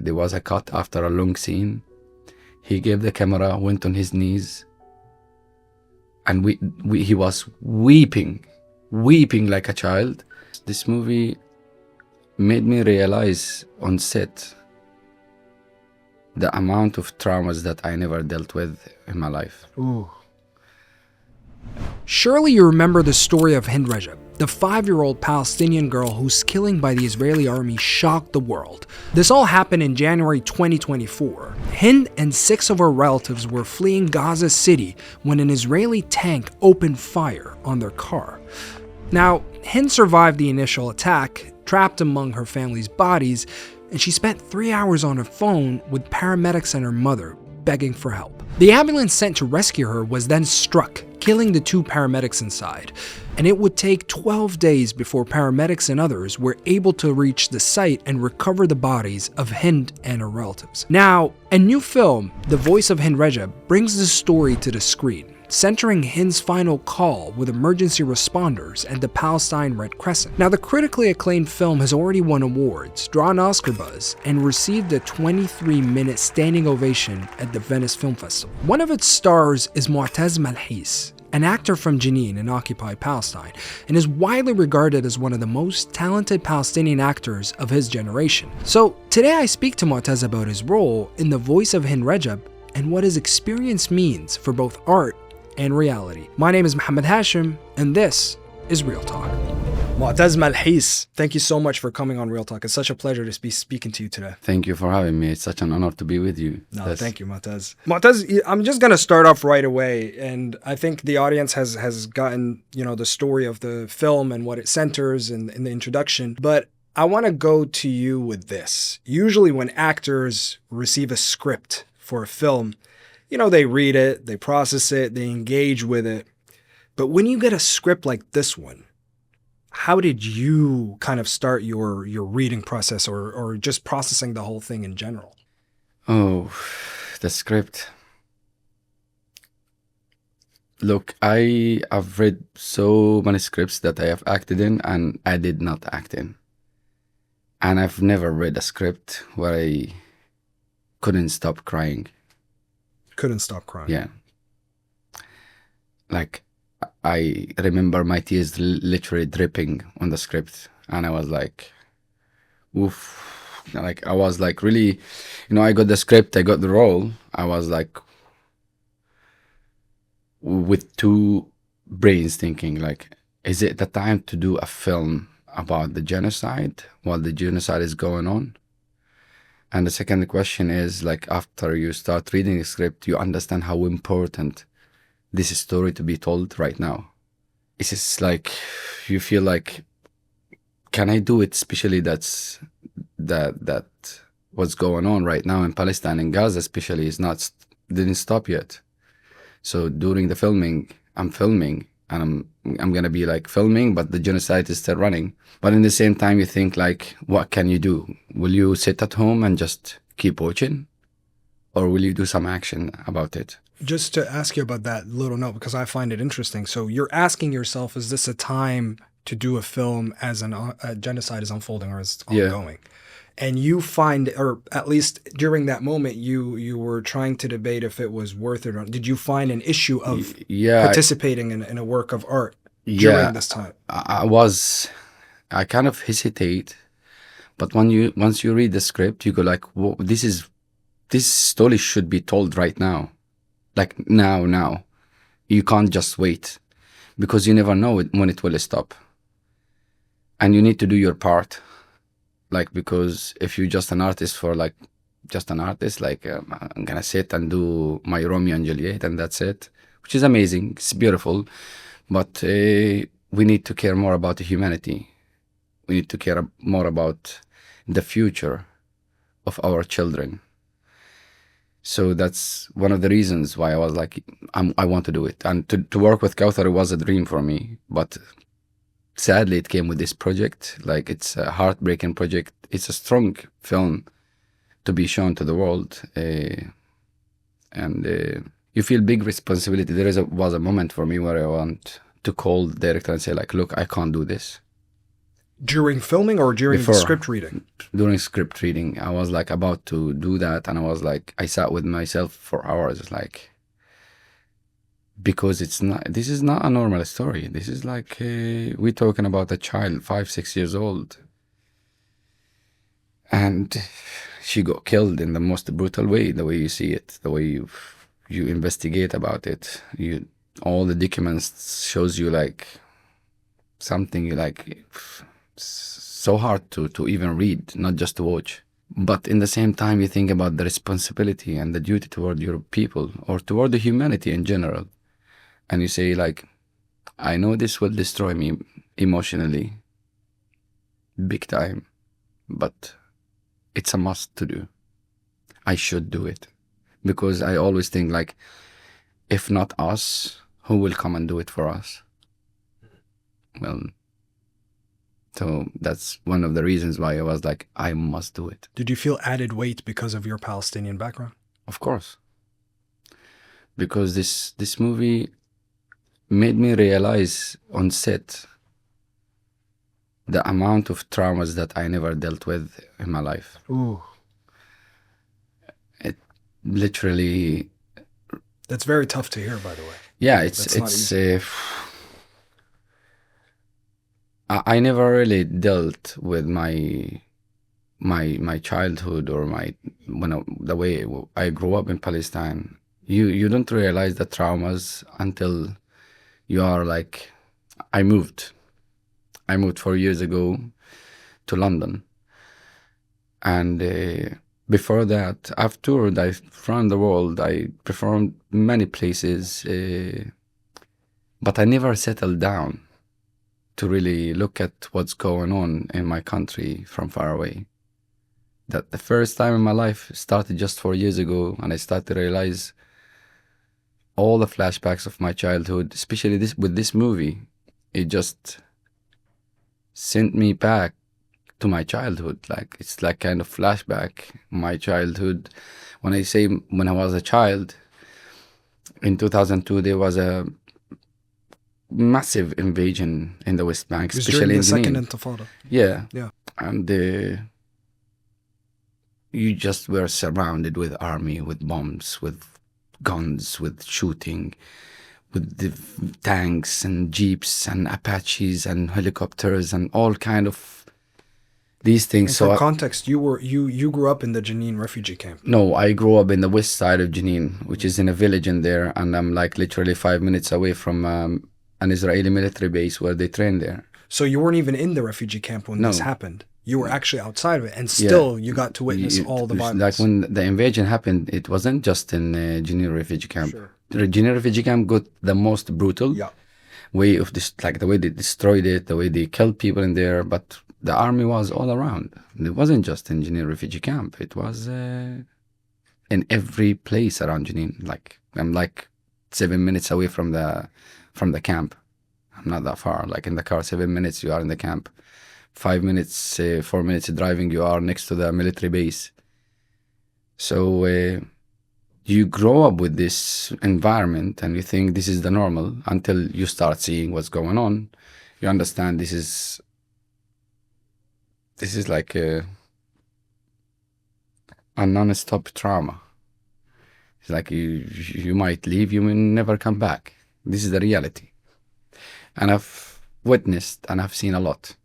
there was a cut after a long scene. He gave the camera, went on his knees, and he was weeping like a child. This movie made me realize on set the amount of traumas that I never dealt with in my life. Ooh. Surely you remember the story of Hind Rajab, the 5-year-old Palestinian girl whose killing by the Israeli army shocked the world. This all happened in January 2024. Hind and 6 of her relatives were fleeing Gaza City when an Israeli tank opened fire on their car. Now, Hind survived the initial attack, trapped among her family's bodies, and she spent 3 hours on her phone with paramedics and her mother, begging for help. The ambulance sent to rescue her was then struck, killing the 2 paramedics inside, and it would take 12 days before paramedics and others were able to reach the site and recover the bodies of Hind and her relatives. Now, a new film, The Voice of Hind Rajab, brings the story to the screen, centering Hind's final call with emergency responders and the Palestine Red Crescent. Now, the critically acclaimed film has already won awards, drawn Oscar buzz, and received a 23-minute standing ovation at the Venice Film Festival. One of its stars is Motaz Malhees, an actor from Jenin in occupied Palestine, and is widely regarded as one of the most talented Palestinian actors of his generation. So today I speak to Motaz about his role in The Voice of Hind Rajab and what his experience means for both art and reality. My name is Mohammed Hashim, and this is Real Talk. Motaz Malhees, thank you so much for coming on Real Talk. It's such a pleasure to be speaking to you today. Thank you for having me. It's such an honor to be with you. No, thank you, Motaz. Motaz, I'm just going to start off right away, and I think the audience has gotten, the story of the film and what it centers in the introduction, but I want to go to you with this. Usually when actors receive a script for a film, they read it, they process it, they engage with it. But when you get a script like this one, how did you kind of start your reading process or just processing the whole thing in general? Oh, the script. Look, I have read so many scripts that I have acted in and I did not act in. And I've never read a script where I couldn't stop crying. Couldn't stop crying. Yeah. Like, I remember my tears literally dripping on the script. And I was like, oof. Like, I was like really, I got the script, I got the role. I was like, with 2 brains thinking, like, is it the time to do a film about the genocide while the genocide is going on? And the second question is, like, after you start reading the script, you understand how important this story to be told right now. It's just like, you feel like, can I do it? Especially that what's going on right now in Palestine and Gaza especially didn't stop yet. So during the filming, I'm filming and I'm gonna be like filming, but the genocide is still running. But in the same time, you think like, what can you do? Will you sit at home and just keep watching? Or will you do some action about it? Just to ask you about that little note, because I find it interesting. So you're asking yourself, is this a time to do a film as a genocide is unfolding or is ongoing? Yeah. And you find, or at least during that moment, you were trying to debate if it was worth it or not. Did you find an issue of participating in a work of art during this time? I kind of hesitate, but once you read the script, you go like, whoa, this story should be told right now. Like now. You can't just wait, because you never know when it will stop. And you need to do your part. Like, because if you're just an artist I'm gonna sit and do my Romeo and Juliet and that's it, which is amazing, it's beautiful, but we need to care more about the humanity. We need to care more about the future of our children. So that's one of the reasons why I was like, I want to do it. And to work with Kaouther was a dream for me, but sadly it came with this project. Like, it's a heartbreaking project. It's a strong film to be shown to the world, and you feel big responsibility. Was a moment for me where I want to call the director and say like, look, I can't do this. During filming or during the Before. script reading? During script reading, I was like about to do that, and I was like, I sat with myself for hours, like, because this is not a normal story. This is like, we're talking about a child, 5, 6 years old. And she got killed in the most brutal way, the way you see it, the way you investigate about it. All the documents shows you like something you like so hard to even read, not just to watch. But in the same time, you think about the responsibility and the duty toward your people or toward the humanity in general. And you say like, I know this will destroy me emotionally, big time, but it's a must to do. I should do it. Because I always think like, if not us, who will come and do it for us? Well, so that's one of the reasons why I was like, I must do it. Did you feel added weight because of your Palestinian background? Of course. Because this movie made me realize on set the amount of traumas that I never dealt with in my life. Ooh. It literally... That's very tough to hear, by the way. Yeah, it's I never really dealt with my childhood or the way I grew up in Palestine. You don't realize the traumas until you are like, I moved 4 years ago to London, and before that I've toured around the world. I performed many places, but I never settled down to really look at what's going on in my country from far away. That the first time in my life started just 4 years ago, and I started to realize all the flashbacks of my childhood, especially with this movie. It just sent me back to my childhood. Like, it's like kind of flashback, my childhood. When I say when I was a child, in 2002, there was a massive invasion in the West Bank, especially in the Second Jenin. Intifada. Yeah. Yeah. And you just were surrounded with army, with bombs, with guns, with shooting, with the tanks and jeeps and Apaches and helicopters and all kind of these things. And for context, you grew up in the Jenin refugee camp. No, I grew up in the west side of Jenin, which is in a village in there, and I'm like literally 5 minutes away from an Israeli military base where they train there. So you weren't even in the refugee camp when this happened. You were actually outside of it, and still you got to witness all the violence. Like when the invasion happened, it wasn't just in Jenin refugee camp. Sure. The Jenin refugee camp got the most brutal way of this, like the way they destroyed it, the way they killed people in there. But the army was all around. It wasn't just in Jenin refugee camp. It was in every place around Jenin. Like, I'm like 7 minutes away from the camp. I'm not that far. Like in the car, 7 minutes you are in the camp. 5 minutes, 4 minutes driving, you are next to the military base. So you grow up with this environment and you think this is the normal until you start seeing what's going on. You understand this is like a non-stop trauma. It's like you might leave, you may never come back. This is the reality. And I've witnessed and I've seen a lot.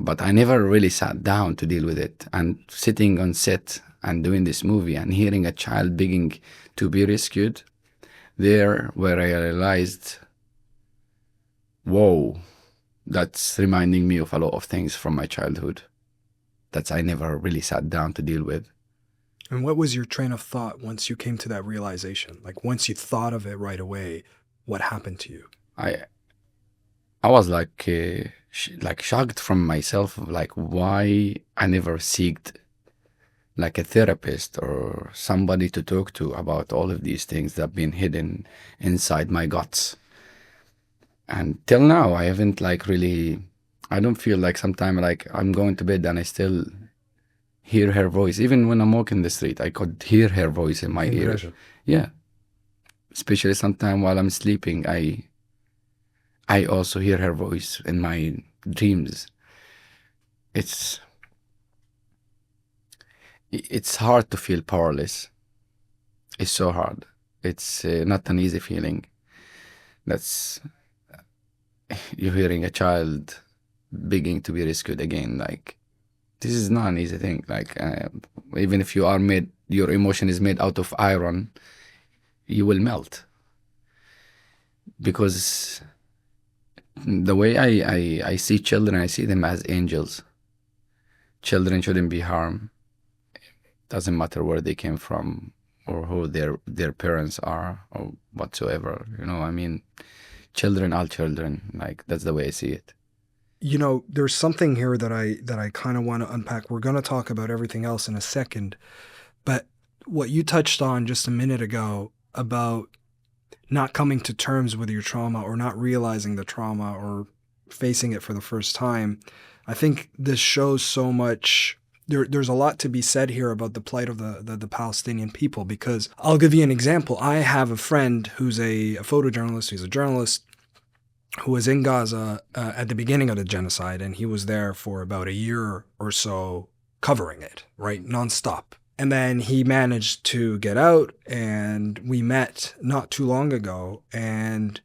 But I never really sat down to deal with it. And sitting on set and doing this movie and hearing a child begging to be rescued, there where I realized, whoa, that's reminding me of a lot of things from my childhood that I never really sat down to deal with. And what was your train of thought once you came to that realization? Like, once you thought of it right away, what happened to you? I was like shocked from myself, like why I never sought like a therapist or somebody to talk to about all of these things that have been hidden inside my guts. And till now, I haven't like really, I don't feel like sometimes like I'm going to bed and I still hear her voice. Even when I'm walking the street, I could hear her voice in my ear. Yeah. Especially sometimes while I'm sleeping, I I also hear her voice in my dreams. It's it's hard to feel powerless. It's so hard. It's not an easy feeling. That's you're hearing a child begging to be rescued again. Like, this is not an easy thing. Like, even if you are made, your emotion is made out of iron, you will melt. Because the way I see children, I see them as angels. Children shouldn't be harmed. Doesn't matter where they came from or who their parents are or whatsoever. You know, I mean, children are children. Like, that's the way I see it. You know, there's something here that I kind of want to unpack. We're going to talk about everything else in a second, but what you touched on just a minute ago about not coming to terms with your trauma or not realizing the trauma or facing it for the first time, I think this shows so much. There's a lot to be said here about the plight of the Palestinian people, because I'll give you an example. I have a friend who's a photojournalist, who's a journalist, who was in Gaza at the beginning of the genocide, and he was there for about a year or so covering it, right, nonstop. And then he managed to get out, and we met not too long ago, and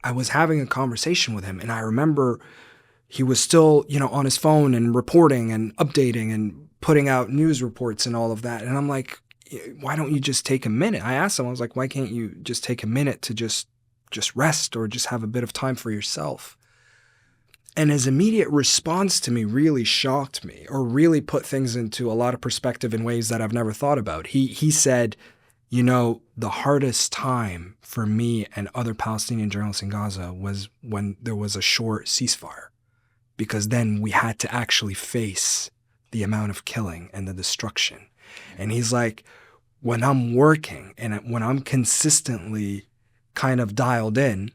I was having a conversation with him, and I remember he was still, you know, on his phone and reporting and updating and putting out news reports and all of that. And I'm like, why don't you just take a minute? I asked him, I was like, why can't you just take a minute to just rest or just have a bit of time for yourself? And his immediate response to me really shocked me, or really put things into a lot of perspective in ways that I've never thought about. He said, you know, the hardest time for me and other Palestinian journalists in Gaza was when there was a short ceasefire, because then we had to actually face the amount of killing and the destruction. And he's like, when I'm working and when I'm consistently kind of dialed in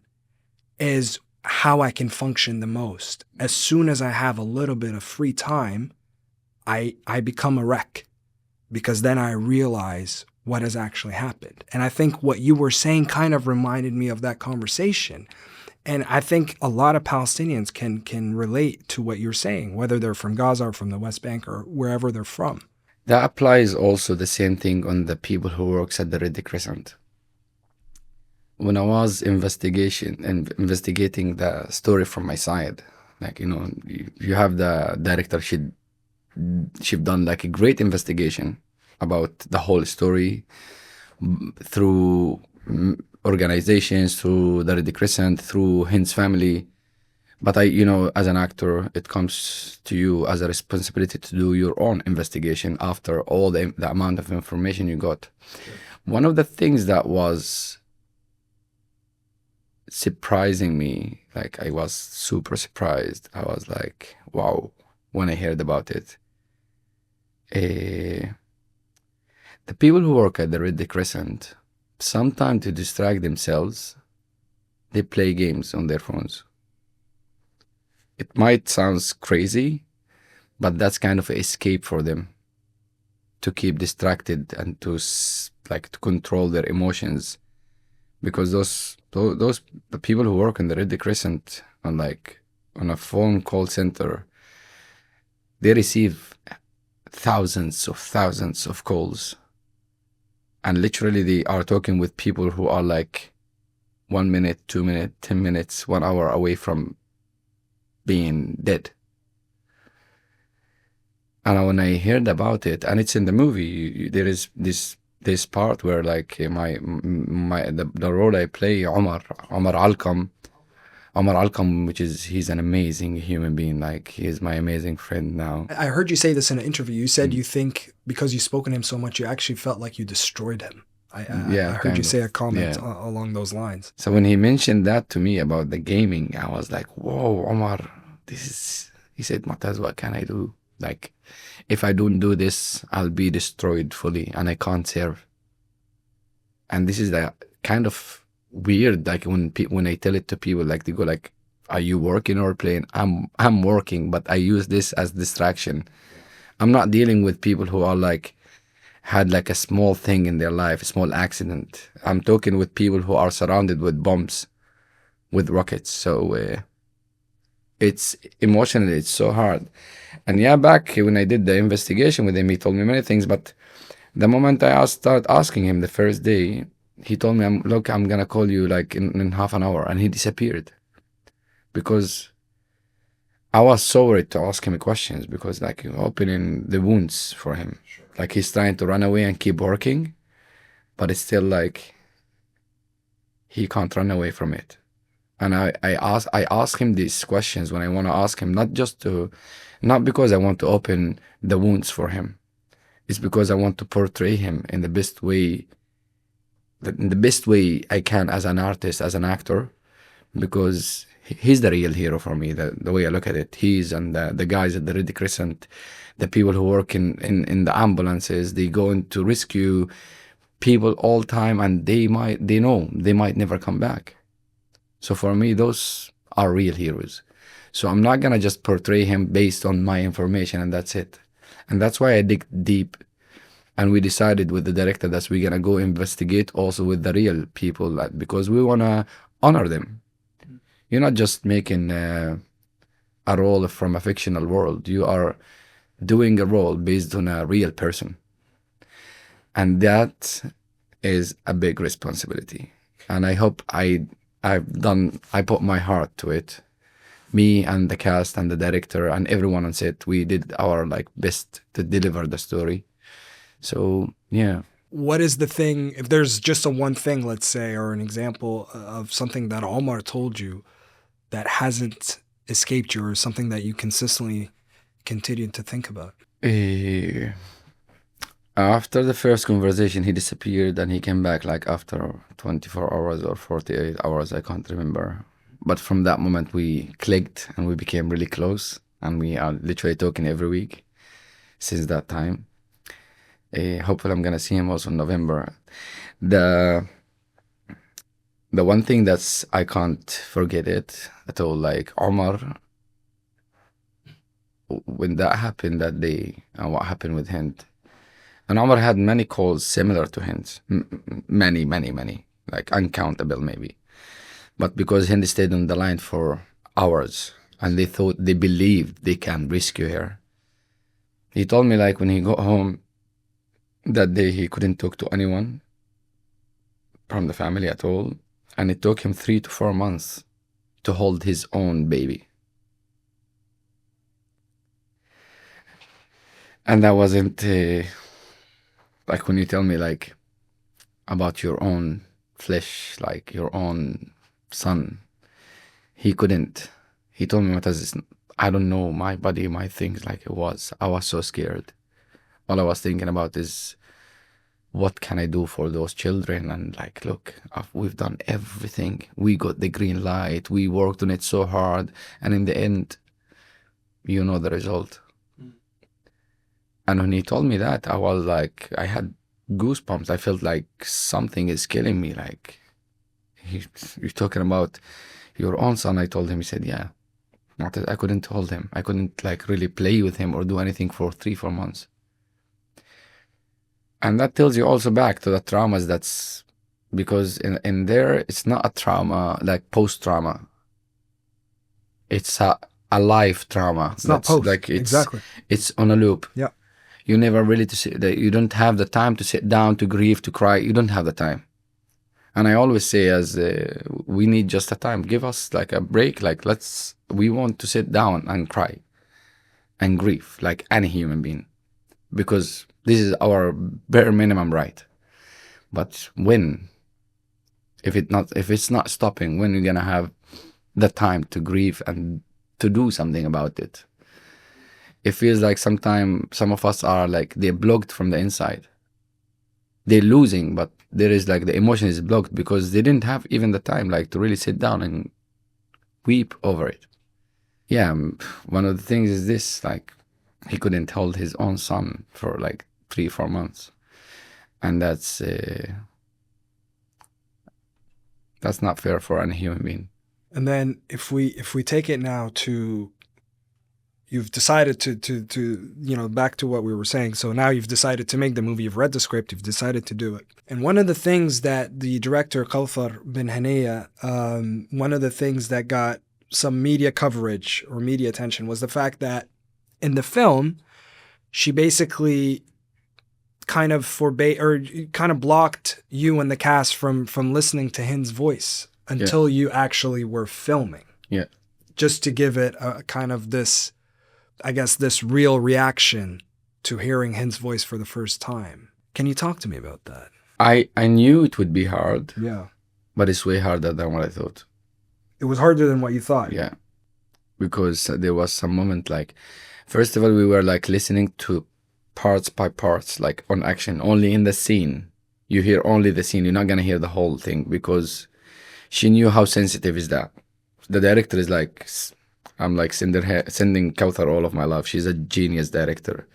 is how I can function the most. As soon as I have a little bit of free time, I become a wreck, because then I realize what has actually happened. And I think what you were saying kind of reminded me of that conversation. And I think a lot of Palestinians can relate to what you're saying, whether they're from Gaza or from the West Bank or wherever they're from. That applies also the same thing on the people who works at the Red Crescent. When I was investigating the story from my side, like, you know, you have the director, she've done like a great investigation about the whole story through organizations, through the Red Crescent, through Hind's family. But you know, as an actor, it comes to you as a responsibility to do your own investigation after all the amount of information you got. Sure. One of the things that was surprising me, like, I was super surprised. I was like, wow, when I heard about it. The people who work at the Red Crescent, sometimes to distract themselves, they play games on their phones. It might sound crazy, but that's kind of an escape for them, to keep distracted and to control their emotions. Because the people who work in the Red Crescent on a phone call center, they receive thousands of calls, and literally they are talking with people who are like 1 minute, 2 minutes, 10 minutes, 1 hour away from being dead. And when I heard about it, and it's in the movie, there is this part where, like, the role I play, Omar Alkam, he's an amazing human being. Like, he is my amazing friend now. I heard you say this in an interview. You said you think because you've spoken to him so much, you actually felt like you destroyed him. I heard you say a comment along those lines. So when he mentioned that to me about the gaming, I was like, whoa, Omar, he said, Motaz, what can I do? Like, if I don't do this, I'll be destroyed fully and I can't serve. And this is the kind of weird, like, when I tell it to people, like, they go like, are you working or playing? I'm working, but I use this as distraction. I'm not dealing with people who are like, had like a small thing in their life, a small accident. I'm talking with people who are surrounded with bombs, with rockets. So it's emotionally, it's so hard. And yeah, back when I did the investigation with him, he told me many things. But the moment I started asking him the first day, he told me, look, I'm gonna call you like in half an hour," and he disappeared because I was so worried to ask him questions, because like you're opening the wounds for him. Like he's trying to run away and keep working, but it's still like he can't run away from it. And I ask him these questions when I want to ask him, not because I want to open the wounds for him. It's because I want to portray him in the best way, I can, as an artist, as an actor, because he's the real hero for me. The way I look at it, he's and the guys at the Red Crescent, the people who work in the ambulances, they go in to rescue people all time, and they know they might never come back. So for me, those are real heroes. So I'm not gonna just portray him based on my information and that's it. And that's why I dig deep. And we decided with the director that we're gonna go investigate also with the real people, because we wanna honor them. You're not just making a role from a fictional world. You are doing a role based on a real person. And that is a big responsibility. And I hope I put my heart to it. Me and the cast and the director and everyone on set, we did our best to deliver the story. So yeah. What is the thing, if there's just a one thing, let's say, or an example of something that Omar told you that hasn't escaped you, or something that you consistently continue to think about? After the first conversation, he disappeared and he came back after 24 hours or 48 hours, I can't remember. But from that moment, we clicked and we became really close, and we are literally talking every week since that time. Hopefully, I'm gonna see him also in November. The one thing that's I can't forget it at all, Omar, when that happened that day, and what happened with Hind. And Omar had many calls similar to Hind's, many, uncountable maybe. But because Hind stayed on the line for hours, and they believed they can rescue her. He told me when he got home that day, he couldn't talk to anyone from the family at all. And it took him 3 to 4 months to hold his own baby. And that wasn't when you tell me about your own flesh, your own son. He couldn't. He told me, Motaz, I don't know my body, my things it was. I was so scared. All I was thinking about is, what can I do for those children? And look, we've done everything. We got the green light. We worked on it so hard. And in the end, you know the result. And when he told me that, I was I had goosebumps. I felt like something is killing me. You're talking about your own son. I told him. He said, yeah. I couldn't hold him. I couldn't really play with him or do anything for 3-4 months. And that tells you also back to the traumas. That's because in there, it's not a trauma post-trauma. It's a life trauma. It's not post. Exactly. It's on a loop. Yeah. You never really you don't have the time to sit down, to grieve, to cry. You don't have the time. And I always say, we need just a time. Give us a break. We want to sit down and cry and grieve like any human being, because this is our bare minimum right. But if it's not stopping, when are you gonna have the time to grieve and to do something about it? It feels like sometimes some of us are they're blocked from the inside. They're losing, but there is the emotion is blocked because they didn't have even the time to really sit down and weep over it. Yeah, one of the things is this, he couldn't hold his own son for 3-4 months. And that's not fair for any human being. And then if we take it now to, you've decided to back to what we were saying. So now you've decided to make the movie. You've read the script. You've decided to do it. And one of the things that the director Kaouther Ben Hania, one of the things that got some media coverage or media attention was the fact that in the film, she basically kind of forbade or kind of blocked you and the cast from listening to Hind's voice until you actually were filming. Yeah. Just to give it a kind of this, I guess, this real reaction to hearing Hind's voice for the first time. Can you talk to me about that? I knew it would be hard. Yeah. But it's way harder than what I thought. It was harder than what you thought. Yeah. Because there was some moment like, first of all, we were like listening to parts by parts, like on action, only in the scene. You hear only the scene. You're not going to hear the whole thing because she knew how sensitive is that. The director is like, I'm like sending Kaouther all of my love. She's a genius director.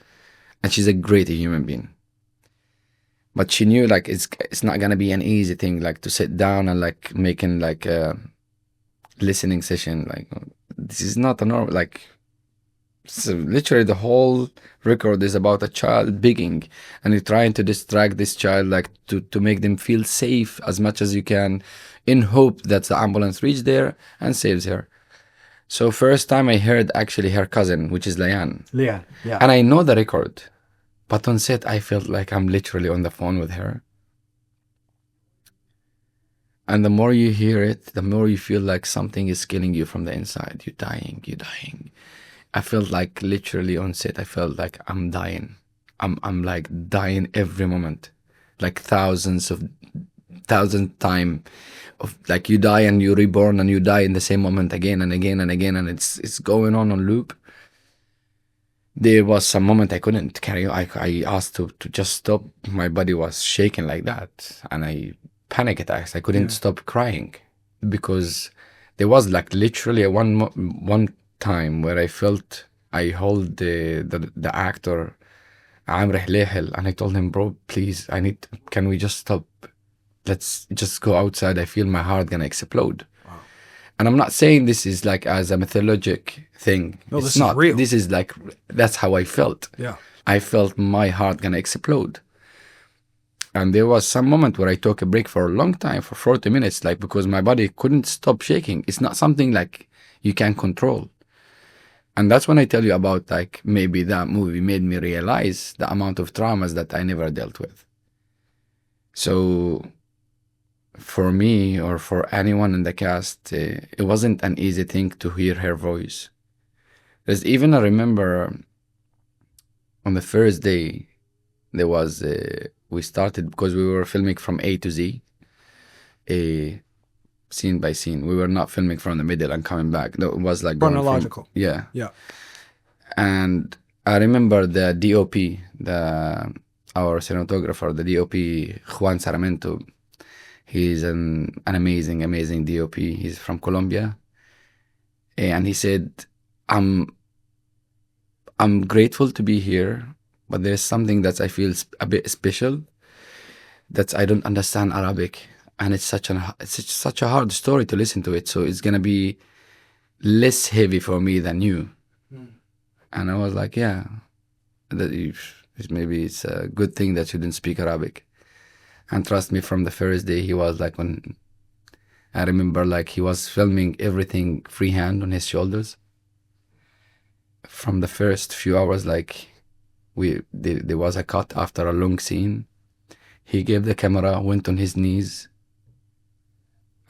And she's a great human being. But she knew like it's not gonna be an easy thing, like to sit down and like making like a listening session. Like this is not a normal, like, so literally the whole record is about a child begging, and you're trying to distract this child, like to make them feel safe as much as you can, in hope that the ambulance reaches there and saves her. So first time I heard actually her cousin, which is Layan. Yeah, yeah. And I know the record. But on set, I felt like I'm literally on the phone with her. And the more you hear it, the more you feel like something is killing you from the inside. You're dying, you're dying. I felt like literally on set, I felt like I'm dying. I'm like dying every moment. Like thousand time of like you die and you're reborn and you die in the same moment again and again and again. And it's going on loop. There was some moment I couldn't carry on. I asked to just stop. My body was shaking like that. And I panic attacks. I couldn't stop crying because there was like literally one time where I felt I hold the actor Amr Hlehel, and I told him, bro, please, can we just stop? Let's just go outside. I feel my heart gonna explode. And I'm not saying this is like as a mythologic thing. No, it's this not. is real. This is like, that's how I felt. Yeah. I felt my heart gonna explode. And there was some moment where I took a break for a long time, for 40 minutes, like because my body couldn't stop shaking. It's not something like you can control. And that's when I tell you about like maybe that movie made me realize the amount of traumas that I never dealt with. So for me or for anyone in the cast, it wasn't an easy thing to hear her voice. There's even, I remember on the first day, there was, we started because we were filming from A to Z, scene by scene. We were not filming from the middle and coming back. No, it was like chronological. Yeah. Yeah. And I remember the DOP, our cinematographer, the DOP, Juan Saramento. He's an amazing, amazing DOP. He's from Colombia. And he said, I'm grateful to be here, but there's something that I feel a bit special, that I don't understand Arabic. And it's such a hard story to listen to it. So it's going to be less heavy for me than you. And I was like, yeah, maybe it's a good thing that you didn't speak Arabic. And trust me, from the first day, he was like, when I remember, like he was filming everything freehand on his shoulders. From the first few hours, like there was a cut after a long scene. He gave the camera, went on his knees,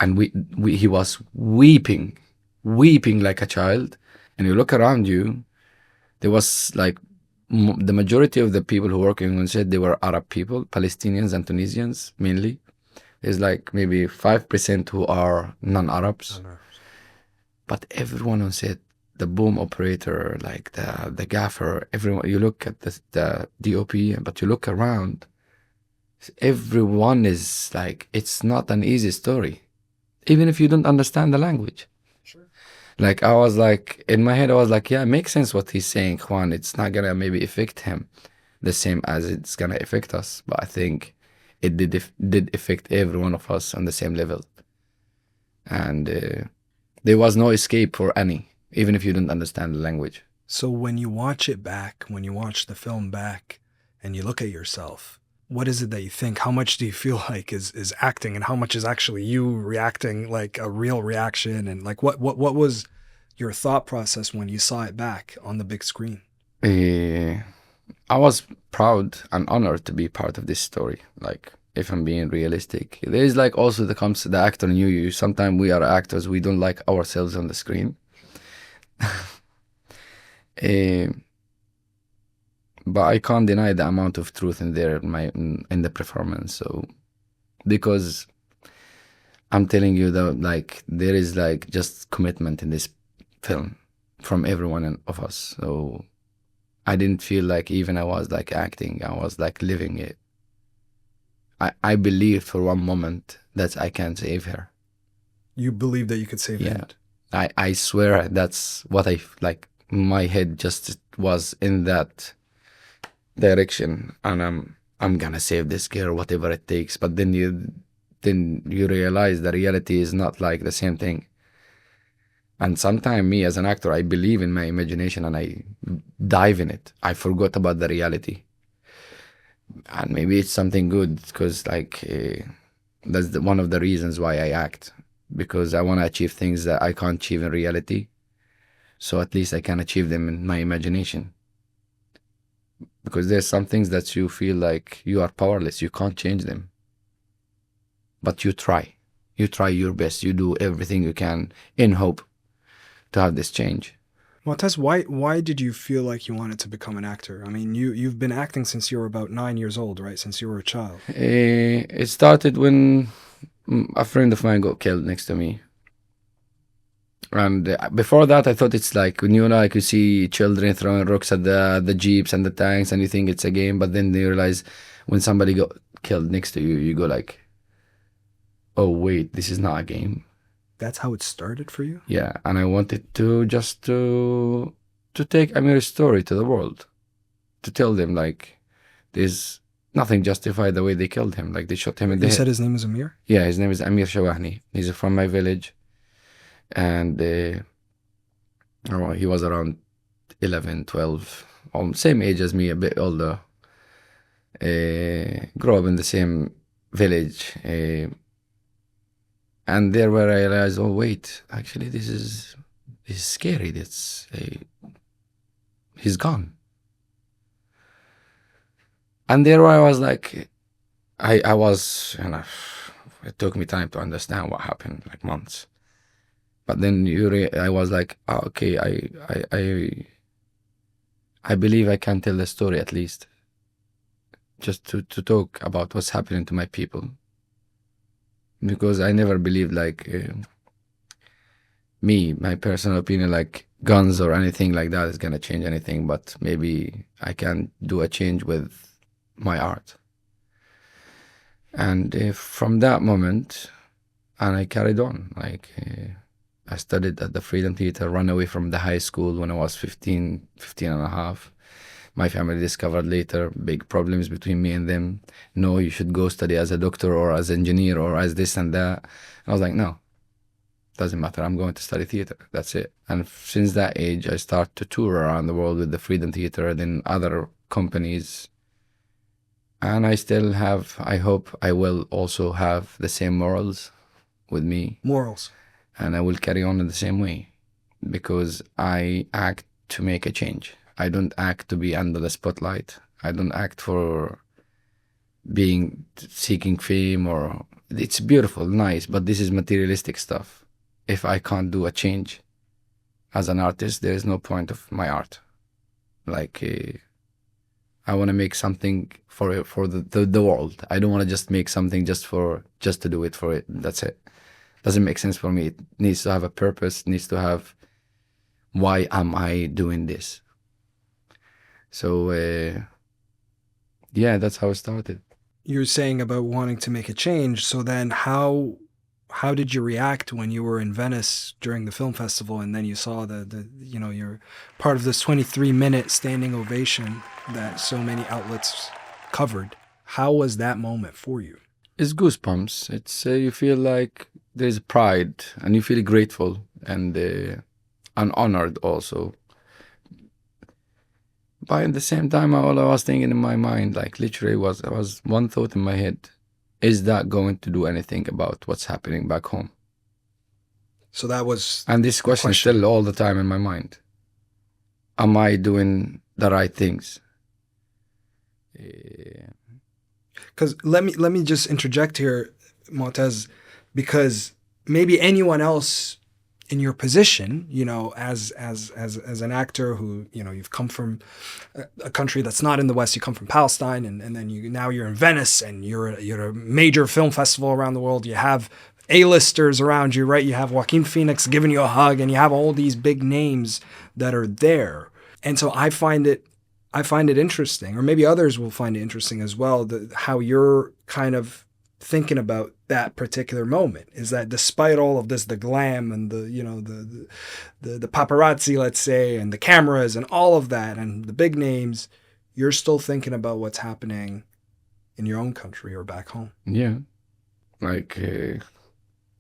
and he was weeping like a child. And you look around you, there was like the majority of the people who working on set, they were Arab people, Palestinians and Tunisians mainly. There's like maybe 5% who are non-Arabs. But everyone on set, the boom operator, like the gaffer, everyone, you look at the DOP, but you look around, everyone is like, it's not an easy story, even if you don't understand the language. Like I was like, in my head, I was like, yeah, it makes sense what he's saying, Juan. It's not gonna maybe affect him the same as it's gonna affect us. But I think it did affect every one of us on the same level. And there was no escape for any, even if you didn't understand the language. So when you watch it back, when you watch the film back and you look at yourself, what is it that you think? How much do you feel like is acting and how much is actually you reacting like a real reaction? And like what was your thought process when you saw it back on the big screen? Eh, I was proud and honored to be part of this story. Like, if I'm being realistic, there is like also the comes the actor in you. Sometimes we are actors, we don't like ourselves on the screen. Eh, but I can't deny the amount of truth in there in the performance. So because I'm telling you that like there is like just commitment in this film from everyone of us. So I didn't feel like even I was like acting. I was like living it. I believed for one moment that I can save her. You believe that you could save Yeah. Hind. I swear that's what I like. My head just was in that direction, and I'm gonna save this girl, whatever it takes. But then you realize the reality is not like the same thing. And sometimes me as an actor, I believe in my imagination and I dive in it. I forgot about the reality, and maybe it's something good because that's one of the reasons why I act, because I want to achieve things that I can't achieve in reality. So at least I can achieve them in my imagination. Because there's some things that you feel like you are powerless, you can't change them. But you try. You try your best. You do everything you can in hope to have this change. Motaz, why did you feel like you wanted to become an actor? I mean, you've been acting since you were about 9 years old, right? Since you were a child. It started when a friend of mine got killed next to me. And before that, I thought it's like when you see children throwing rocks at the jeeps and the tanks, and you think it's a game. But then you realize when somebody got killed next to you, you go like, "Oh wait, this is not a game." That's how it started for you? Yeah, and I wanted to just to take Amir's story to the world, to tell them like there's nothing justified the way they killed him. Like they shot him in the You head. said his name is Amir? Yeah, his name is Amir Shawahni. He's from my village, and he was around 11, 12, same age as me, a bit older. Grew up in the same village, and there where I realized, oh wait, actually this is scary. He's gone. And there I was like, I was, it took me time to understand what happened, like months. But then I was like, okay, I believe I can tell the story at least, just to talk about what's happening to my people, because I never believed like my personal opinion, like guns or anything like that is gonna change anything. But maybe I can do a change with my art. And from that moment, and I carried on. Like I studied at the Freedom Theater, run away from the high school when I was 15 and a half. My family discovered later big problems between me and them. No, you should go study as a doctor or as an engineer or as this and that. And I was like, no, doesn't matter. I'm going to study theater. That's it. And since that age, I start to tour around the world with the Freedom Theater, then other companies. And I still have, I hope I will also have the same morals with me. Morals. And I will carry on in the same way, because I act to make a change. I don't act to be under the spotlight. I don't act for seeking fame, or it's beautiful, nice, but this is materialistic stuff. If I can't do a change as an artist, there is no point of my art. Like I want to make something for the world. I don't want to just make something just to do it for it. That's it. Doesn't make sense for me. It needs to have a purpose. Needs to have, why am I doing this? So yeah, that's how it started. You're saying about wanting to make a change. So then how did you react when you were in Venice during the film festival and then you saw you're part of this 23-minute standing ovation that so many outlets covered? How was that moment for you? It's goosebumps. It's you feel like there's pride and you feel grateful and honored also, But at the same time, all I was thinking in my mind, like literally was one thought in my head: is that going to do anything about what's happening back home? So that was And this question is still all the time in my mind. Am I doing the right things? Because let me just interject here, Motaz, because maybe anyone else in your position, you know, as an actor who, you know, you've come from a country that's not in the West, you come from Palestine, and then now you're in Venice, and you're a major film festival around the world. You have A-listers around you, right? You have Joaquin Phoenix giving you a hug, and you have all these big names that are there. And so I find it interesting, or maybe others will find it interesting as well, how you're kind of thinking about that particular moment. Is that despite all of this, the glam and the, you know, the paparazzi, let's say, and the cameras and all of that and the big names, you're still thinking about what's happening in your own country or back home. Yeah, like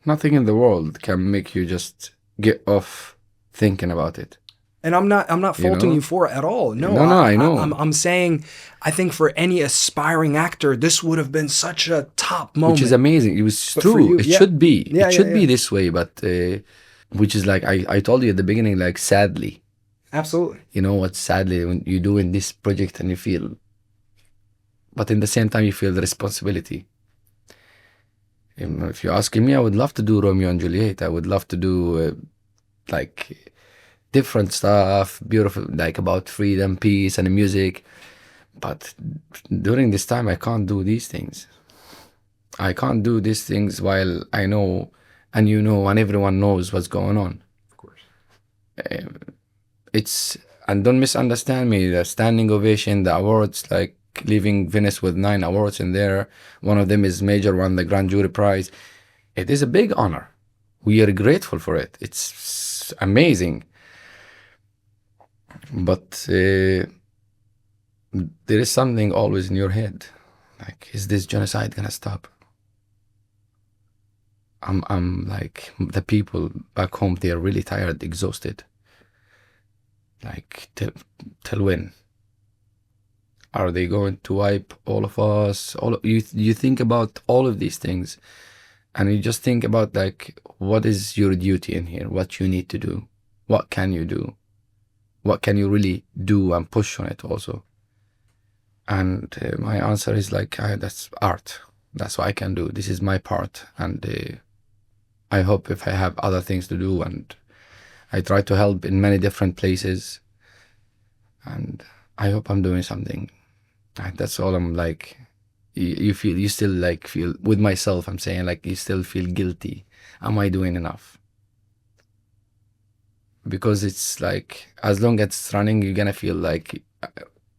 nothing in the world can make you just get off thinking about it. And I'm not faulting you for it at all. No, I know. I'm saying, I think for any aspiring actor, this would have been such a top moment. Which is amazing. It was true. It should be. It should be this way, but which is like I told you at the beginning, like sadly. Absolutely. You know what? Sadly, when you're doing this project and you feel, but in the same time you feel the responsibility. If you're asking me, I would love to do Romeo and Juliet. I would love to do like different stuff, beautiful, like about freedom, peace, and music. But during this time, I can't do these things. I can't do these things while I know, and you know, and everyone knows what's going on. Of course. And don't misunderstand me, the standing ovation, the awards, like leaving Venice with 9 awards in there. One of them is major one, the Grand Jury Prize. It is a big honor. We are grateful for it. It's amazing. But there is something always in your head, like, is this genocide gonna stop? I'm like, the people back home, they are really tired, exhausted. Like, till when? Are they going to wipe all of us? You think about all of these things, and you just think about, like, what is your duty in here? What you need to do? What can you do? What can you really do and push on it also? And my answer is like, that's art. That's what I can do. This is my part. And I hope if I have other things to do, and I try to help in many different places, and I hope I'm doing something. And that's all. I'm like, you still like feel with myself, I'm saying, like, you still feel guilty. Am I doing enough? Because it's like, as long as it's running, you're gonna feel like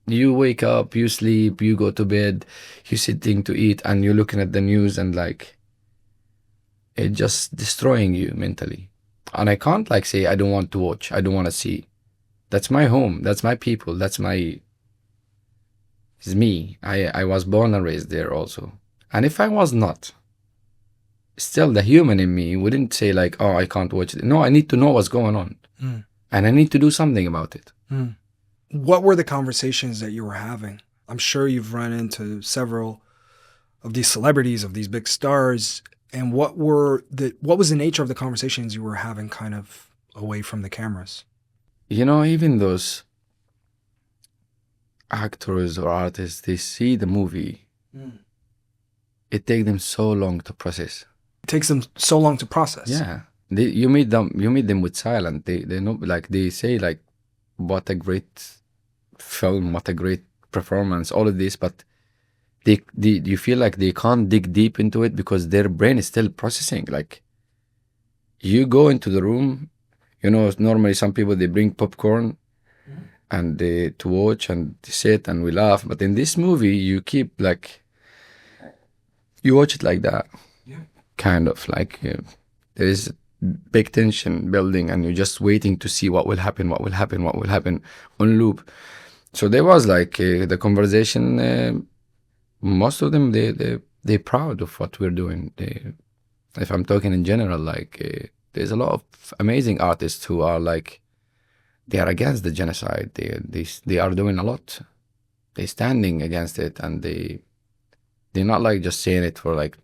you wake up, you sleep, you go to bed, you're sitting to eat, and you're looking at the news, and like, it's just destroying you mentally. And I can't like say I don't want to watch, I don't want to see. That's my home, that's my people, it's me. I was born and raised there also. And if I was not, still the human in me wouldn't say like, oh, I can't watch it. No, I need to know what's going on. And I need to do something about it. What were the conversations that you were having? I'm sure you've run into several of these celebrities, of these big stars. And what was the nature of the conversations you were having kind of away from the cameras? You know, even those actors or artists, they see the movie. It takes them so long to process. It takes them so long to process. Yeah. You meet them with silence. They know, like, they say like, what a great film, what a great performance, all of this, but you feel like they can't dig deep into it because their brain is still processing. Like, you go into the room, you know, normally some people, they bring popcorn and they to watch and they sit and we laugh, but in this movie you keep like, you watch it like that. Kind of like there is big tension building and you're just waiting to see what will happen on loop. So there was like the conversation, most of them, they're proud of what we're doing. If I'm talking in general, like there's a lot of amazing artists who are like they are against the genocide. They are doing a lot. They're standing against it, and they're not like just saying it for like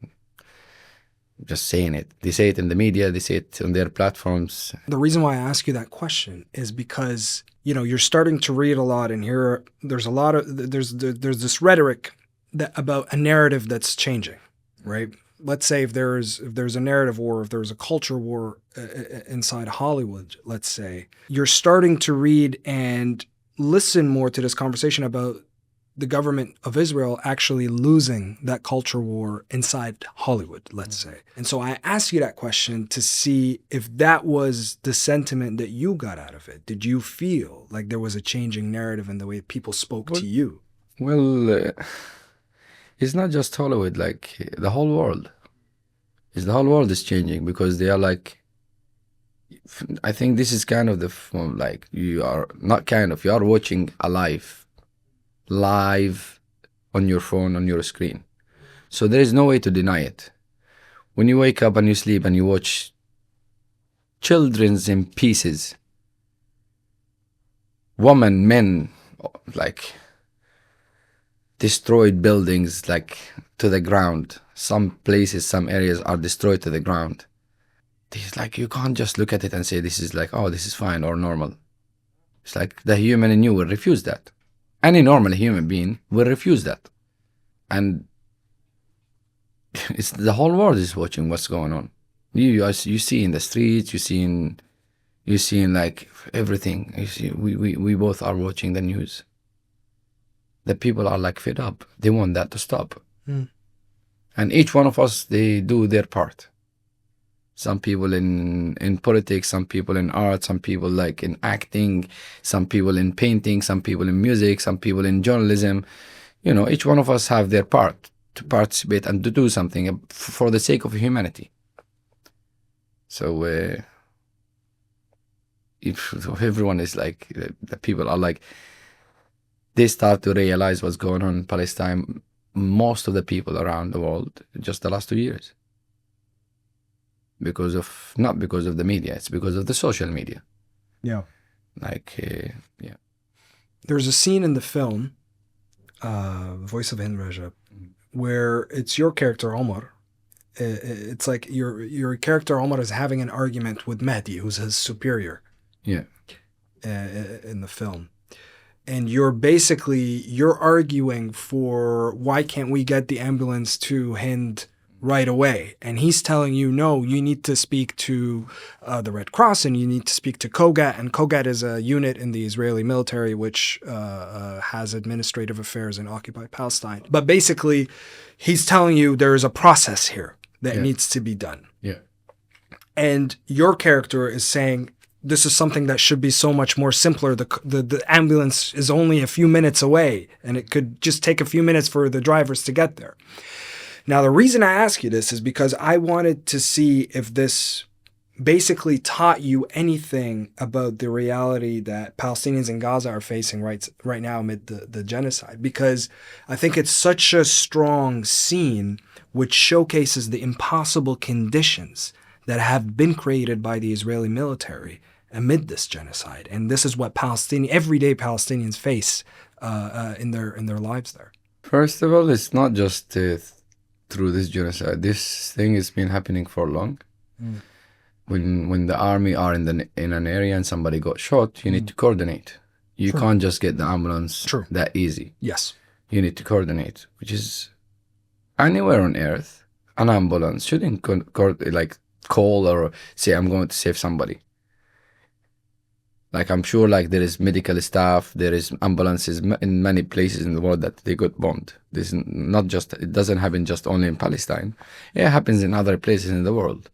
just saying it. They say it in the media. They say it on their platforms. The reason why I ask you that question is because, you know, you're starting to read a lot, and here there's a lot of there's this rhetoric about a narrative that's changing, right? Let's say if there's a narrative war, if there's a culture war inside Hollywood, let's say, you're starting to read and listen more to this conversation about the government of Israel actually losing that culture war inside Hollywood, let's say. And so I asked you that question to see if that was the sentiment that you got out of it. Did you feel like there was a changing narrative in the way people spoke to you? Well, it's not just Hollywood, like the whole world. The whole world is changing because they are like, I think this is kind of like you are not kind of, you are watching a live on your phone, on your screen. So there is no way to deny it. When you wake up and you sleep and you watch children's in pieces, women, men, like destroyed buildings like to the ground. Some places, some areas are destroyed to the ground. It's like you can't just look at it and say this is like, oh, this is fine or normal. It's like the human in you will refuse that. Any normal human being will refuse that. And it's the whole world is watching what's going on. You see in the streets, you see in like everything. You see, we both are watching the news. The people are like fed up. They want that to stop. And each one of us, they do their part. Some people in politics, some people in art, some people like in acting, some people in painting, some people in music, some people in journalism. You know, each one of us have their part to participate and to do something for the sake of humanity. So if everyone is like, the people are like, they start to realize what's going on in Palestine, most of the people around the world, just the last 2 years. Not because of the media, it's because of the social media. Yeah. Like, yeah. There's a scene in the film, Voice of Hind Rajab, where it's your character, Omar. It's like your character, Omar, is having an argument with Mehdi, who's his superior. Yeah. In the film. And you're arguing for why can't we get the ambulance to Hind right away? And he's telling you, no, you need to speak to the Red Cross, and you need to speak to Kogat. And Kogat is a unit in the Israeli military which has administrative affairs in occupied Palestine. But basically, he's telling you there is a process here that needs to be done. Yeah. And your character is saying, this is something that should be so much more simpler. The ambulance is only a few minutes away, and it could just take a few minutes for the drivers to get there. Now, the reason I ask you this is because I wanted to see if this basically taught you anything about the reality that Palestinians in Gaza are facing right now amid the genocide. Because I think it's such a strong scene which showcases the impossible conditions that have been created by the Israeli military amid this genocide. And this is what everyday Palestinians face in their lives there. First of all, it's not just through this genocide. This thing has been happening for long. When the army are in an area and somebody got shot, you need to coordinate. You can't just get the ambulance that easy. Yes. You need to coordinate, which is anywhere on earth. An ambulance shouldn't call or say, I'm going to save somebody. Like, I'm sure like there is medical staff, there is ambulances in many places in the world that they got bombed. This is not just, it doesn't happen just only in Palestine. It happens in other places in the world.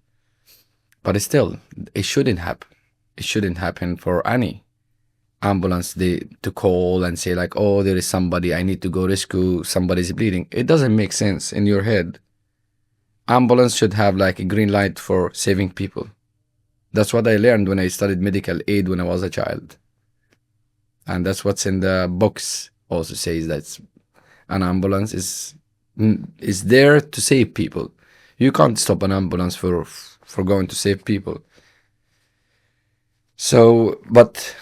But still, it shouldn't happen. It shouldn't happen for any ambulance to call and say like, oh, there is somebody, I need to go rescue, somebody's bleeding. It doesn't make sense in your head. Ambulance should have like a green light for saving people. That's what I learned when I studied medical aid when I was a child. And that's what's in the books also says that an ambulance is there to save people. You can't stop an ambulance for going to save people. So, but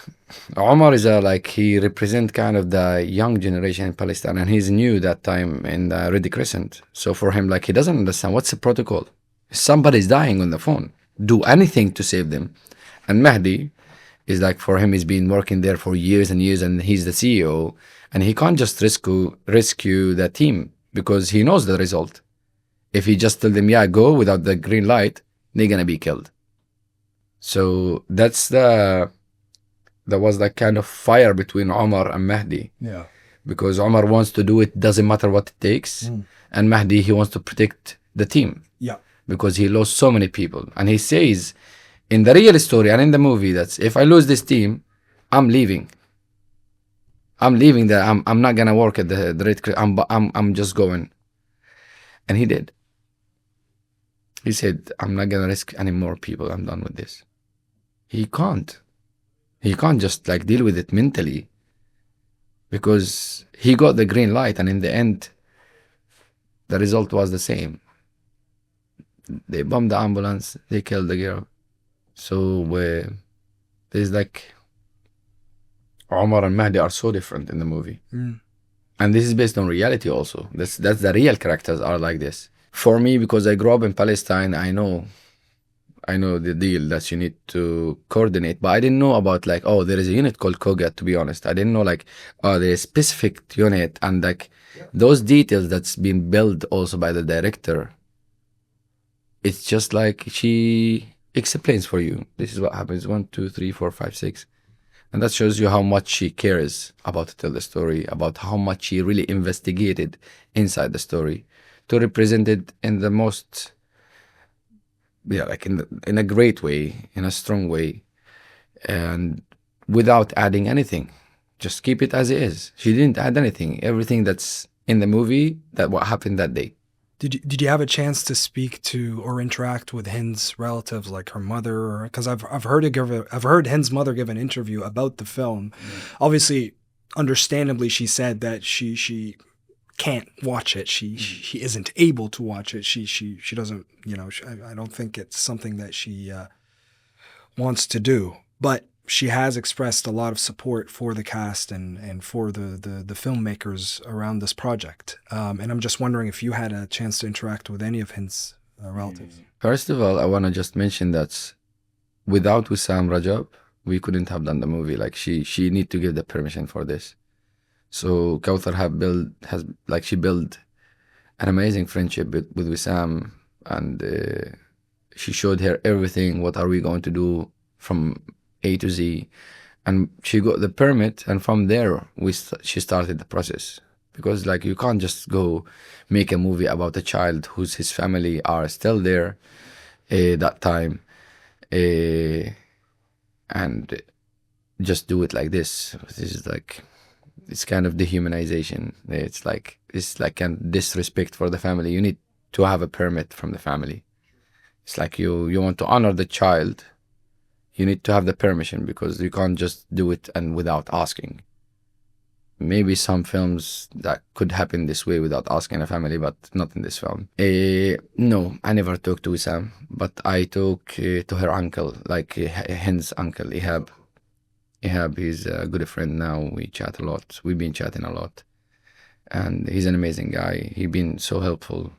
Omar is like he represent kind of the young generation in Palestine, and he's new that time in the Red Crescent. So for him, like he doesn't understand what's the protocol. Somebody's dying on the phone. Do anything to save them. And Mahdi is like for him, he's been working there for years and years, and he's the CEO, and he can't just rescue the team because he knows the result. If he just tell them, yeah, go without the green light, they're gonna be killed. So there was like kind of fire between Omar and Mahdi. Yeah. Because Omar wants to do it, doesn't matter what it takes. And Mahdi, he wants to protect the team. Yeah. Because he lost so many people. And he says in the real story and in the movie that if I lose this team, I'm leaving. I'm leaving there. I'm not gonna work at the Red Crescent. I'm just going. And he did. He said, I'm not gonna risk any more people. I'm done with this. He can't. He can't just like deal with it mentally. Because he got the green light, and in the end, the result was the same. They bombed the ambulance, they killed the girl. So there's like Omar and Mahdi are so different in the movie. And this is based on reality also. That's the real characters are like this. For me, because I grew up in Palestine, I know the deal that you need to coordinate, but I didn't know about like, oh, there is a unit called Koga, to be honest. I didn't know like, oh, there is a specific unit, and like those details that's been built also by the director. It's just like she explains for you. This is what happens, 1, 2, 3, 4, 5, 6. And that shows you how much she cares about to tell the story, about how much she really investigated inside the story to represent it in the most, like in a great way, in a strong way, and without adding anything. Just keep it as it is. She didn't add anything. Everything that's in the movie, that what happened that day. Did you have a chance to speak to or interact with Hind's relatives, like her mother? Because I've heard Hind's mother give an interview about the film. Obviously, understandably, she said that she can't watch it. She isn't able to watch it. She doesn't. I don't think it's something that she wants to do. But she has expressed a lot of support for the cast and for the filmmakers around this project. And I'm just wondering if you had a chance to interact with any of his relatives. First of all, I want to just mention that without Wissam Rajab, we couldn't have done the movie. Like she need to give the permission for this. So Kaouther she built an amazing friendship with Wissam, and she showed her everything. What are we going to do from A to Z? And she got the permit, and from there she started the process. Because like you can't just go make a movie about a child his family are still there that time, and just do it like this. This is like, it's kind of dehumanization. It's like kind of disrespect for the family. You need to have a permit from the family. It's like you want to honor the child, you need to have the permission, because you can't just do it and without asking. Maybe some films that could happen this way without asking a family, but not in this film. No, I never talked to Wissam, but I talked to her uncle, like Hind's uncle, Ihab. Ihab, he's a good friend now. We chat a lot. We've been chatting a lot. And he's an amazing guy. He's been so helpful.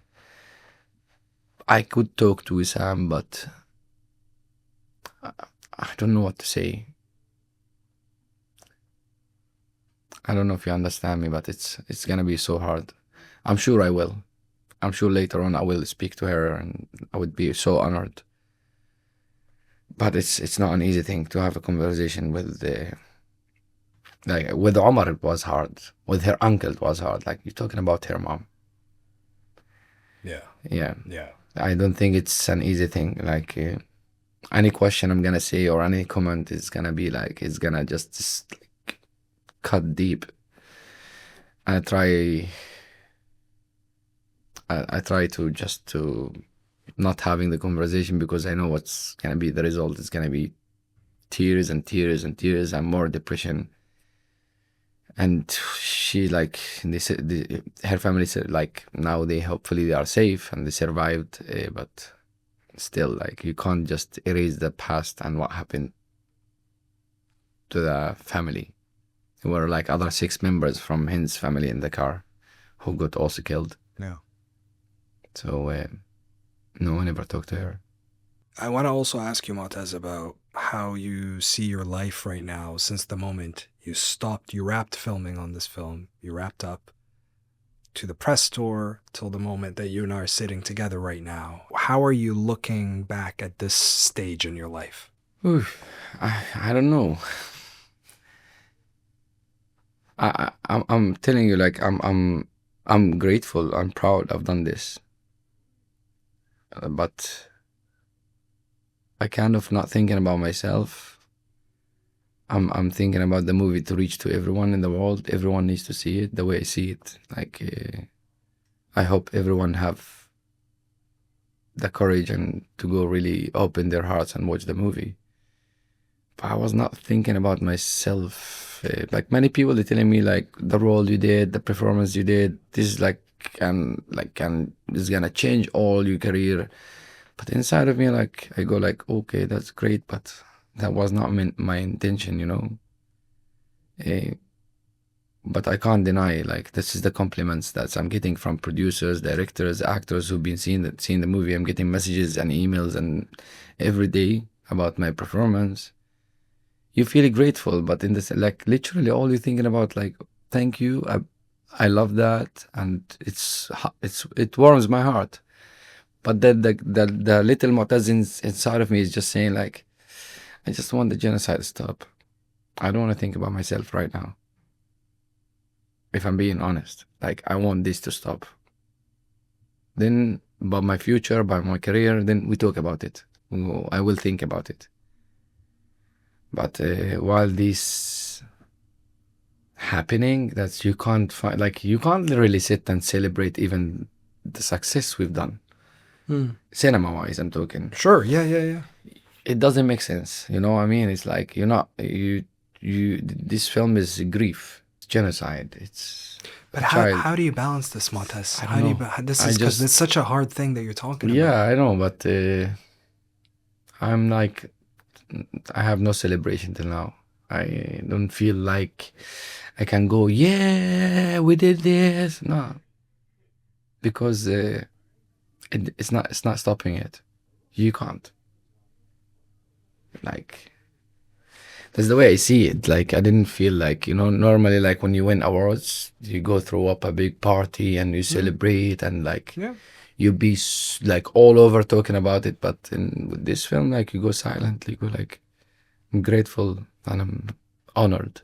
I could talk to Wissam, but I don't know what to say. I don't know if you understand me, but it's gonna be so hard. I'm sure I will. I'm sure later on I will speak to her, and I would be so honored. But it's not an easy thing to have a conversation with with Omar. It was hard. With her uncle, it was hard. Like, you're talking about her mom. Yeah. I don't think it's an easy thing. Like, any question I'm gonna say or any comment is gonna be like, it's gonna just like, cut deep. I try to just to not having the conversation, because I know what's gonna be the result. It's gonna be tears and tears and tears and more depression. And she, like, they said, her family said, like, now hopefully they are safe and they survived, but still, like, you can't just erase the past and what happened. to the family. There were like other 6 members from Hind's family in the car who got also killed. Yeah. So no one ever talked to her. I want to also ask you, Motaz, about how you see your life right now since the moment you wrapped filming on this film, you wrapped up, to the press tour, till the moment that you and I are sitting together right now. How are you looking back at this stage in your life? Oof, I don't know. I'm telling you, like I'm grateful. I'm proud I've done this. But I kind of not thinking about myself. I'm thinking about the movie to reach to everyone in the world. Everyone needs to see it the way I see it. Like I hope everyone have the courage and to go really open their hearts and watch the movie. But I was not thinking about myself. Like many people, they're telling me like the role you did, the performance you did, this is this is gonna change all your career. But inside of me, like I go like, okay, that's great, but that was not my intention, you know. But I can't deny, like this is the compliments that I'm getting from producers, directors, actors who've been seeing the movie. I'm getting messages and emails and every day about my performance. You feel grateful, but in this, like literally, all you're thinking about, like, thank you, I love that, and it warms my heart. But the little Motaz inside of me is just saying, like, I just want the genocide to stop. I don't want to think about myself right now. If I'm being honest, like, I want this to stop. Then, about my future, about my career, then we talk about it. I will think about it. But while this happening, that you can't find, like, you can't really sit and celebrate even the success we've done. Cinema-wise, I'm talking. Sure, yeah. It doesn't make sense, you know what I mean? It's like this film is grief, it's genocide, it's. But how do you balance this, Motaz? I don't know. This is because it's such a hard thing that you're talking about. Yeah, I know, but I'm like, I have no celebration till now. I don't feel like I can go, yeah, we did this. No, because it's not stopping it. You can't. Like, that's the way I see it. Like, I didn't feel like, you know, normally, like when you win awards, you go throw up a big party and you celebrate and like you be like all over talking about it. But with this film, like, you go silently, go like, I'm grateful and I'm honored.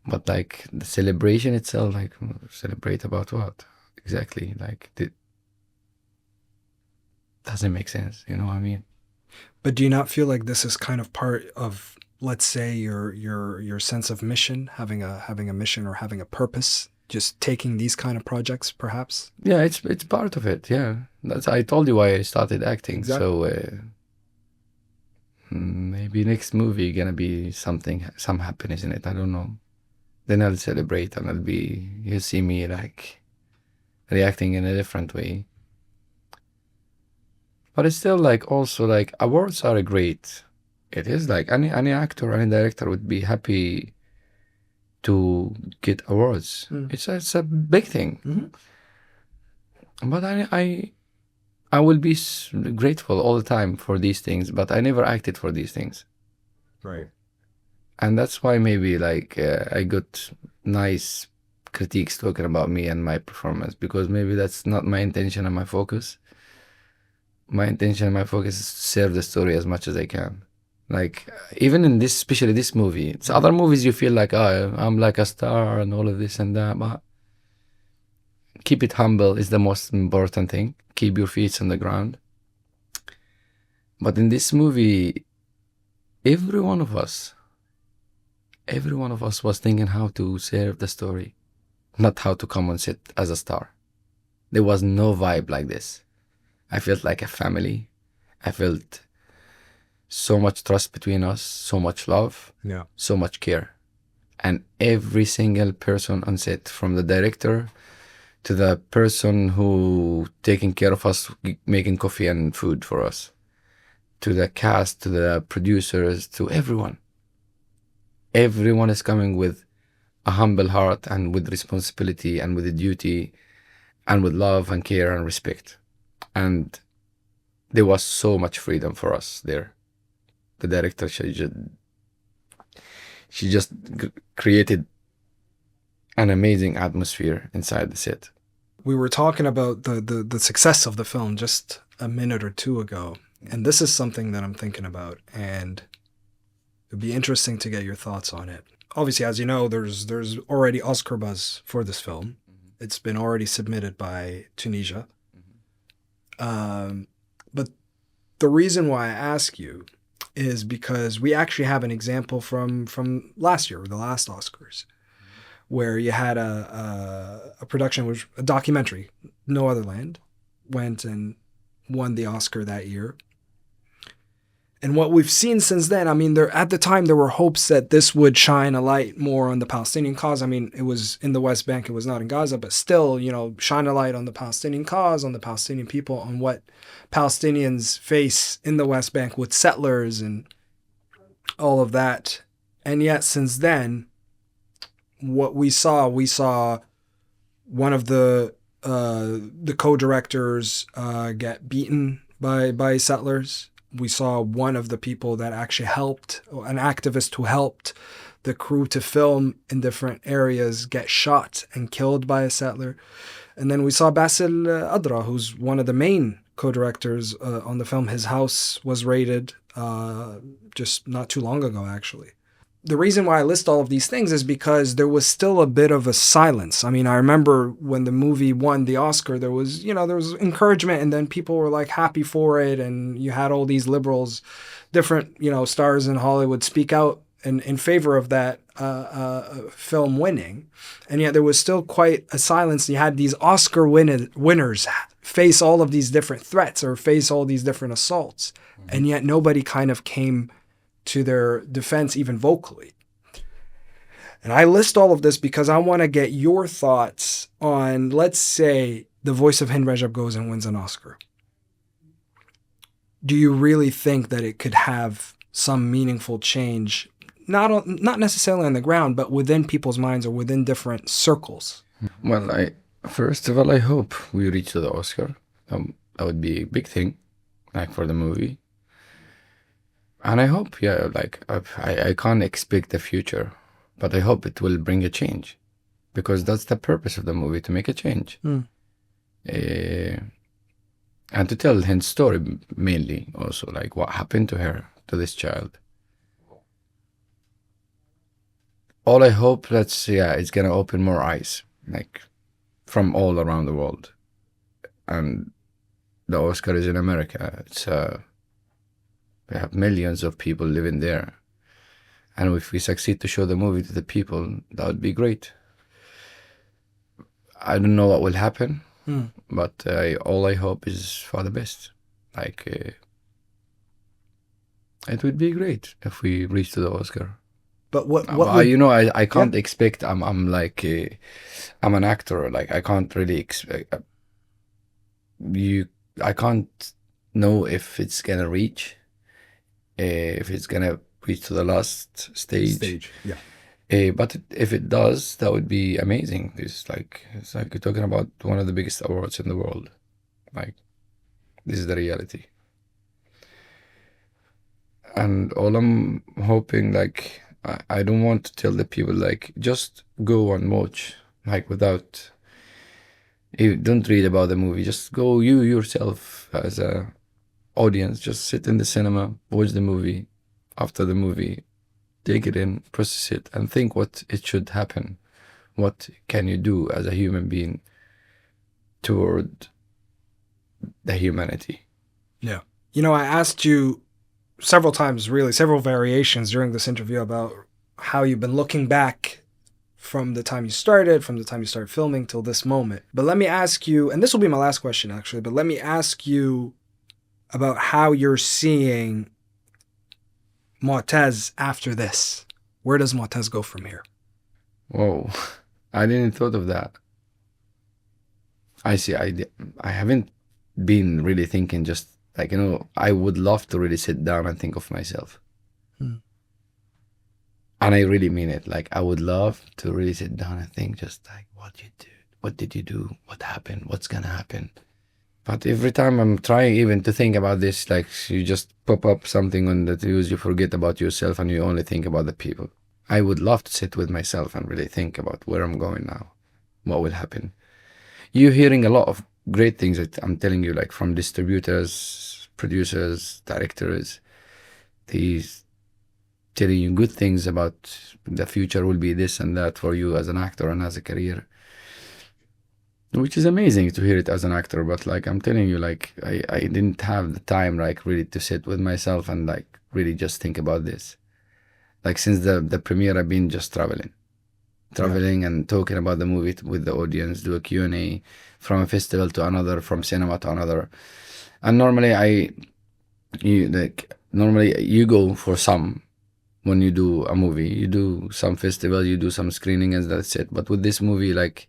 But like the celebration itself, like, celebrate about what exactly? Like, it doesn't make sense. You know what I mean? But do you not feel like this is kind of part of, let's say, your sense of mission, having a mission or having a purpose, just taking these kind of projects, perhaps? Yeah, it's part of it. Yeah, I told you why I started acting. Exactly. So maybe next movie gonna be some happiness in it. I don't know. Then I'll celebrate and you'll see me like reacting in a different way. But it's still like, also like, awards are great. It is like any actor, any director would be happy to get awards. It's a big thing. But I will be grateful all the time for these things, but I never acted for these things. Right. And that's why maybe like I got nice critiques talking about me and my performance, because maybe that's not my intention and my focus. My intention and my focus is to serve the story as much as I can. Like, even in this, especially this movie, it's other movies you feel like, oh, I'm like a star and all of this and that, but keep it humble is the most important thing. Keep your feet on the ground. But in this movie, every one of us was thinking how to serve the story, not how to come on set as a star. There was no vibe like this. I felt like a family. I felt so much trust between us, so much love, so much care. And every single person on set, from the director to the person who taking care of us, making coffee and food for us, to the cast, to the producers, to everyone. everyone is coming with a humble heart and with responsibility and with a duty and with love and care and respect. And there was so much freedom for us there. The director, she just created an amazing atmosphere inside the set. We were talking about the success of the film just a minute or two ago, and this is something that I'm thinking about, and it'd be interesting to get your thoughts on it. Obviously, as you know, there's already Oscar buzz for this film. It's been already submitted by Tunisia. But the reason why I ask you is because we actually have an example from last year, the last Oscars, where you had a production, which a documentary, No Other Land, went and won the Oscar that year. And what we've seen since then, I mean, at the time there were hopes that this would shine a light more on the Palestinian cause. I mean, it was in the West Bank, it was not in Gaza, but still, shine a light on the Palestinian cause, on the Palestinian people, on what Palestinians face in the West Bank with settlers and all of that. And yet since then, what we saw one of the co-directors get beaten by settlers. We saw one of the people that actually helped, an activist who helped the crew to film in different areas, get shot and killed by a settler. And then we saw Basil Adra, who's one of the main co-directors on the film. His house was raided just not too long ago, actually. The reason why I list all of these things is because there was still a bit of a silence. I mean, I remember when the movie won the Oscar, there was encouragement, and then people were like happy for it. And you had all these liberals, different, stars in Hollywood speak out in favor of that film winning. And yet there was still quite a silence. You had these Oscar winners face all of these different threats or face all these different assaults. And yet nobody kind of came to their defense, even vocally. And I list all of this because I want to get your thoughts on, let's say, The Voice of Hind Rajab goes and wins an Oscar. Do you really think that it could have some meaningful change, not necessarily on the ground, but within people's minds or within different circles? Well, first of all, I hope we reach the Oscar. That would be a big thing, like for the movie. And I hope, I can't expect the future, but I hope it will bring a change, because that's the purpose of the movie, to make a change. And to tell Hind's story mainly, also, like what happened to her, to this child. All I hope it's gonna open more eyes, like from all around the world. And the Oscar is in America. We have millions of people living there. And if we succeed to show the movie to the people, that would be great. I don't know what will happen, but all I hope is for the best. It would be great if we reach to the Oscar. But what I can't expect. I'm an actor. Like, I can't really expect. I can't know if it's gonna reach. If it's gonna reach to the last stage. But if it does, that would be amazing. It's like you're talking about one of the biggest awards in the world. Like, this is the reality. And all I'm hoping, like, I don't want to tell the people, like, just go and watch, like, without, you don't read about the movie, just go you yourself as a audience, just sit in the cinema, watch the movie. After the movie, take it in, process it, and think what it should happen. What can you do as a human being toward the humanity? Yeah. I asked you several times, really, several variations during this interview about how you've been looking back from the time you started filming till this moment. But let me ask you, and this will be my last question actually, but let me ask you about how you're seeing Motaz after this. Where does Motaz go from here? Whoa, I didn't thought of that. I see. I haven't been really thinking, just like, I would love to really sit down and think of myself. And I really mean it. Like, I would love to really sit down and think, just like, what did you do? What happened? What's gonna happen? But every time I'm trying even to think about this, like, you just pop up something on the news, you forget about yourself and you only think about the people. I would love to sit with myself and really think about where I'm going now, what will happen. You're hearing a lot of great things that I'm telling you, like from distributors, producers, directors. He's telling you good things about the future will be this and that for you as an actor and as a career. Which is amazing to hear it as an actor, but like I'm telling you, like I didn't have the time like really to sit with myself and like really just think about this. Like since the premiere, I've been just traveling and talking about the movie with the audience, do a Q&A from a festival to another, from cinema to another. And normally you go for some, when you do a movie, you do some festival, you do some screening and that's it. But with this movie, like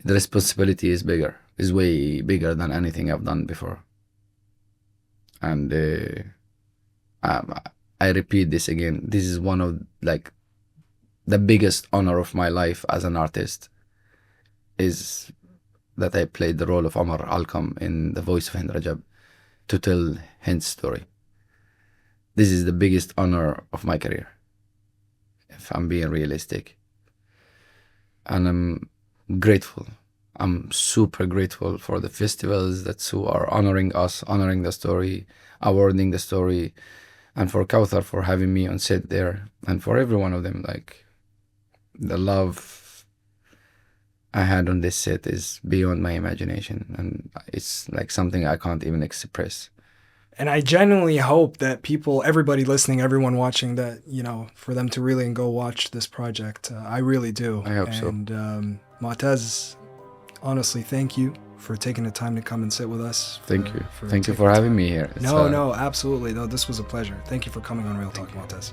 the responsibility is way bigger than anything I've done before. And I repeat this again. This is one of like the biggest honor of my life as an artist, is that I played the role of Omar Alcom in The Voice of Hind Rajab to tell Hind's story. This is the biggest honor of my career, if I'm being realistic. And I'm grateful. I'm super grateful for the festivals who are honoring us, honoring the story, awarding the story, and for Kaouther for having me on set there, and for every one of them. Like, the love I had on this set is beyond my imagination, and it's like something I can't even express. And I genuinely hope that everybody listening, everyone watching, that, for them to really go watch this project. I really do. I hope so. And Motaz, honestly, thank you for taking the time to come and sit with us. Thank you. Thank you for having me here. No, absolutely. No, this was a pleasure. Thank you for coming on Real Talk, Motaz.